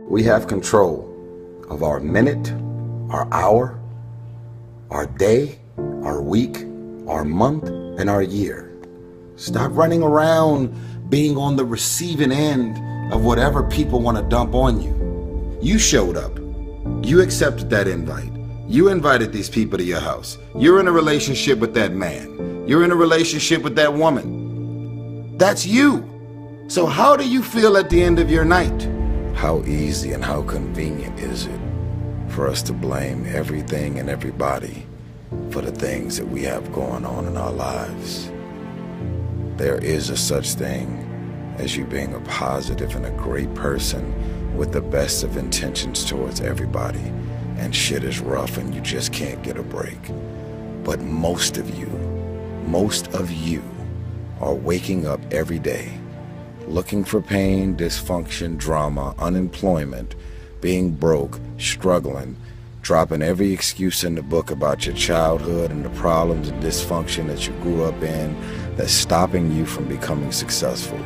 We have control of our minute, our hour, our day, our week, our month, and our year. Stop running around being on the receiving end of whatever people want to dump on you. You showed up. You accepted that invite. You invited these people to your house. You're in a relationship with that man. You're in a relationship with that woman. That's you. So how do you feel at the end of your night? How easy and how convenient is it for us to blame everything and everybody for the things that we have going on in our lives? There is a such thing as you being a positive and a great person with the best of intentions towards everybody, and shit is rough and you just can't get a break. But most of you are waking up every day looking for pain, dysfunction, drama, unemployment, being broke, struggling, dropping every excuse in the book about your childhood and the problems and dysfunction that you grew up in that's stopping you from becoming successful.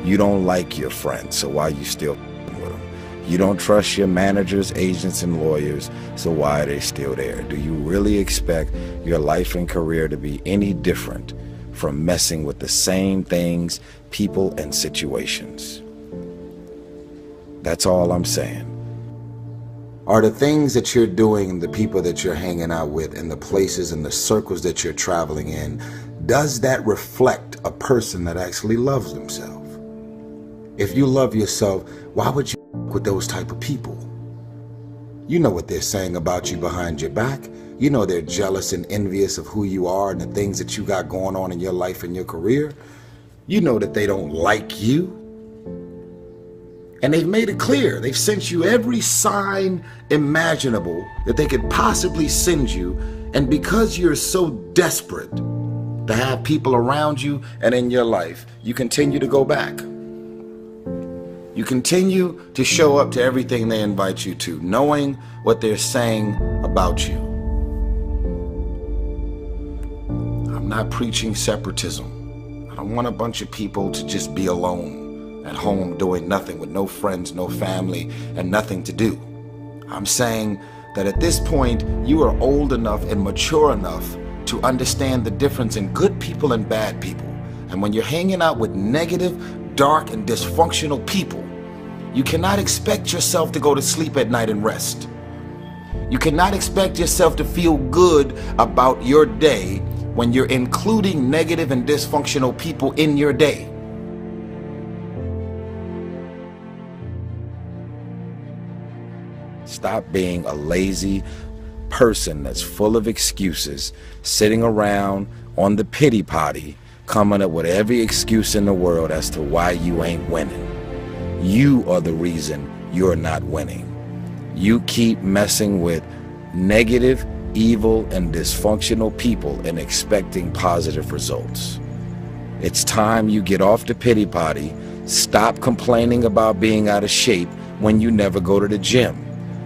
You don't like your friends, so why are you still with them? You don't trust your managers, agents, and lawyers, so why are they still there? Do you really expect your life and career to be any different from messing with the same things, people, and situations? That's all I'm saying. Are the things that you're doing, the people that you're hanging out with, and the places and the circles that you're traveling in, does that reflect a person that actually loves themselves? If you love yourself, why would you with those type of people? You know what they're saying about you behind your back. You know they're jealous and envious of who you are and the things that you got going on in your life and your career. You know that they don't like you. And they've made it clear. They've sent you every sign imaginable that they could possibly send you. And because you're so desperate to have people around you and in your life, you continue to go back. You continue to show up to everything they invite you to, knowing what they're saying about you. I'm not preaching separatism. I don't want a bunch of people to just be alone at home doing nothing with no friends, no family, and nothing to do. I'm saying that at this point, you are old enough and mature enough to understand the difference in good people and bad people. And when you're hanging out with negative, dark, and dysfunctional people, you cannot expect yourself to go to sleep at night and rest. You cannot expect yourself to feel good about your day when you're including negative and dysfunctional people in your day. Stop being a lazy person that's full of excuses, sitting around on the pity potty, coming up with every excuse in the world as to why you ain't winning. You are the reason you're not winning. You keep messing with negative, evil, and dysfunctional people and expecting positive results. It's time you get off the pity potty. Stop complaining about being out of shape when you never go to the gym.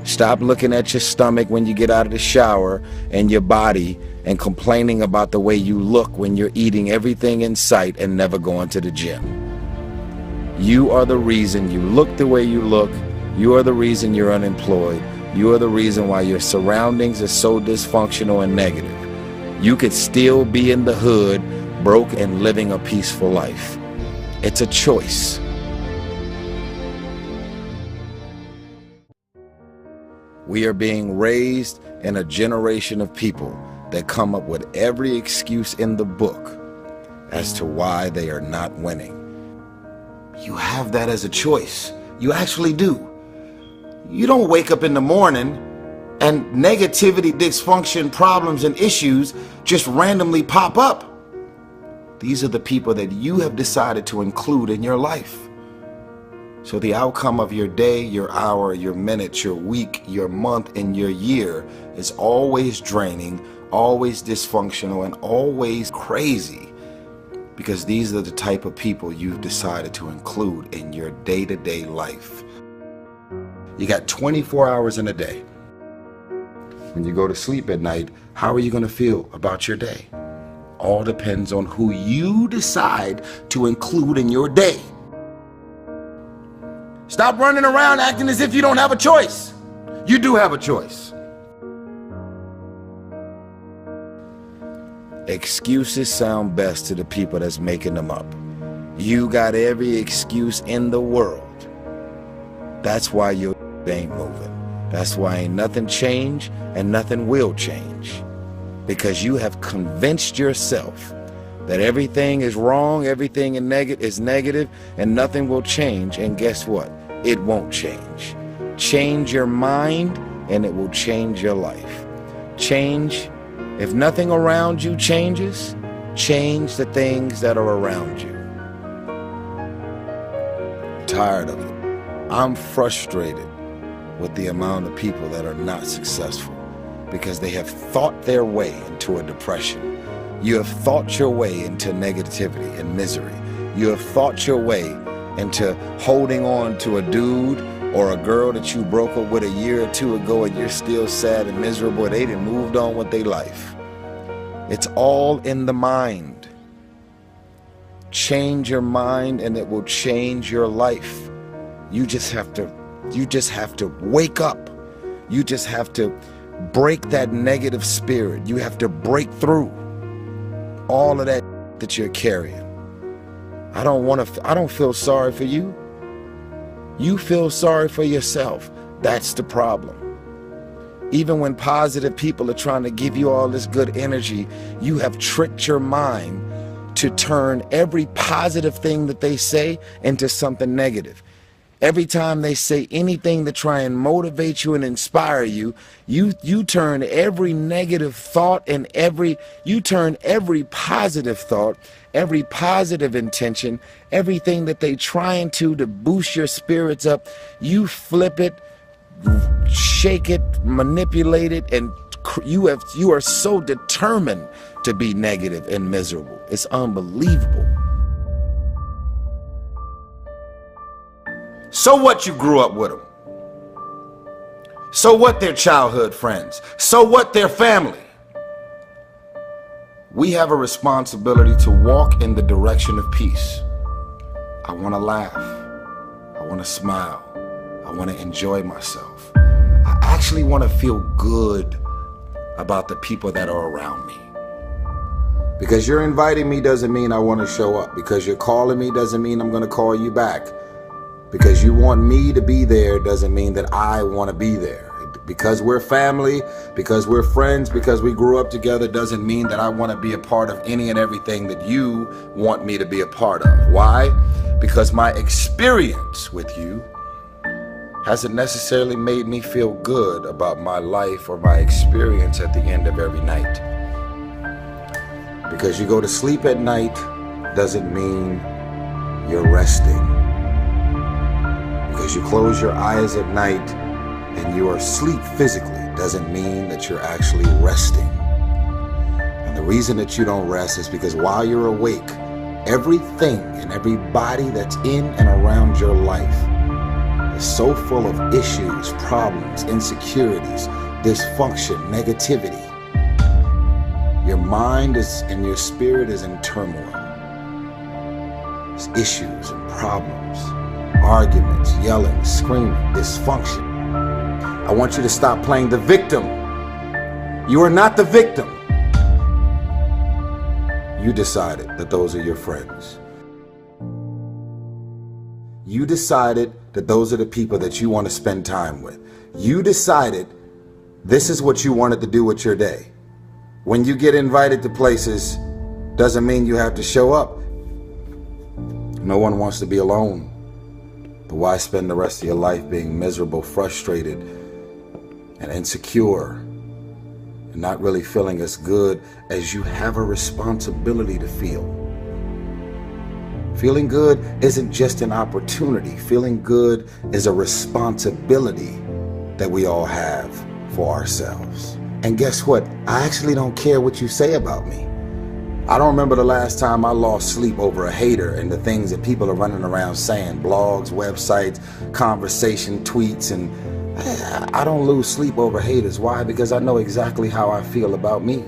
Stop looking at your stomach when you get out of the shower and your body and complaining about the way you look when you're eating everything in sight and never going to the gym. You are the reason you look the way you look. You are the reason you're unemployed. You are the reason why your surroundings are so dysfunctional and negative. You could still be in the hood, broke and living a peaceful life. It's a choice. We are being raised in a generation of people that come up with every excuse in the book as to why they are not winning. You have that as a choice. You actually do. You don't wake up in the morning and negativity, dysfunction, problems, and issues just randomly pop up. These are the people that you have decided to include in your life. So the outcome of your day, your hour, your minute, your week, your month, and your year is always draining, always dysfunctional, and always crazy. Because these are the type of people you've decided to include in your day-to-day life. You got 24 hours in a day. When you go to sleep at night, how are you going to feel about your day? All depends on who you decide to include in your day. Stop running around acting as if you don't have a choice. You do have a choice. Excuses sound best to the people that's making them up. You got every excuse in the world. That's why your ain't moving. That's why ain't nothing changed and nothing will change. Because you have convinced yourself that everything is wrong, everything is negative, and nothing will change. And guess what? It won't change. Change your mind and it will change your life. Change. If nothing around you changes, change the things that are around you. I'm tired of it. I'm frustrated with the amount of people that are not successful because they have thought their way into a depression. You have thought your way into negativity and misery. You have thought your way into holding on to a dude or a girl that you broke up with a year or two ago and you're still sad and miserable. They done moved on with their life. It's all in the mind. Change your mind and it will change your life. You just have to wake up. You just have to break that negative spirit. You have to break through all of that you're carrying. I don't feel sorry for you. You feel sorry for yourself. That's the problem. Even when positive people are trying to give you all this good energy, you have tricked your mind to turn every positive thing that they say into something negative. Every time they say anything to try and motivate you and inspire you, you turn every negative thought and you turn every positive thought, every positive intention, everything that they trying to boost your spirits up, you flip it, shake it, manipulate it, and you are so determined to be negative and miserable. It's unbelievable. So what you grew up with them? So what their childhood friends? So what their family? We have a responsibility to walk in the direction of peace. I want to laugh. I want to smile. I want to enjoy myself. I actually want to feel good about the people that are around me. Because you're inviting me doesn't mean I want to show up. Because you're calling me doesn't mean I'm going to call you back. Because you want me to be there doesn't mean that I want to be there. Because we're family, because we're friends, because we grew up together doesn't mean that I want to be a part of any and everything that you want me to be a part of. Why? Because my experience with you hasn't necessarily made me feel good about my life or my experience at the end of every night. Because you go to sleep at night doesn't mean you're resting. Because you close your eyes at night and you are asleep physically doesn't mean that you're actually resting. And the reason that you don't rest is because while you're awake, everything and everybody that's in and around your life is so full of issues, problems, insecurities, dysfunction, negativity. Your mind and your spirit is in turmoil. There's issues and problems. Arguments, yelling, screaming, dysfunction. I want you to stop playing the victim. You are not the victim. You decided that those are your friends. You decided that those are the people that you want to spend time with. You decided this is what you wanted to do with your day. When you get invited to places, doesn't mean you have to show up. No one wants to be alone. But why spend the rest of your life being miserable, frustrated, and insecure, and not really feeling as good as you have a responsibility to feel? Feeling good isn't just an opportunity. Feeling good is a responsibility that we all have for ourselves. And guess what? I actually don't care what you say about me. I don't remember the last time I lost sleep over a hater and the things that people are running around saying, blogs, websites, conversation, tweets, and I don't lose sleep over haters. Why? Because I know exactly how I feel about me.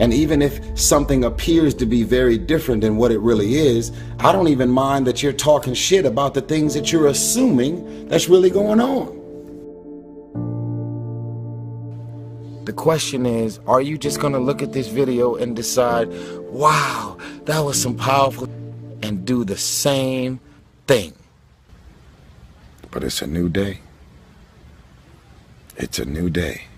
And even if something appears to be very different than what it really is, I don't even mind that you're talking shit about the things that you're assuming that's really going on. The question is, are you just gonna look at this video and decide, wow, that was some powerful, and do the same thing? But it's a new day. It's a new day.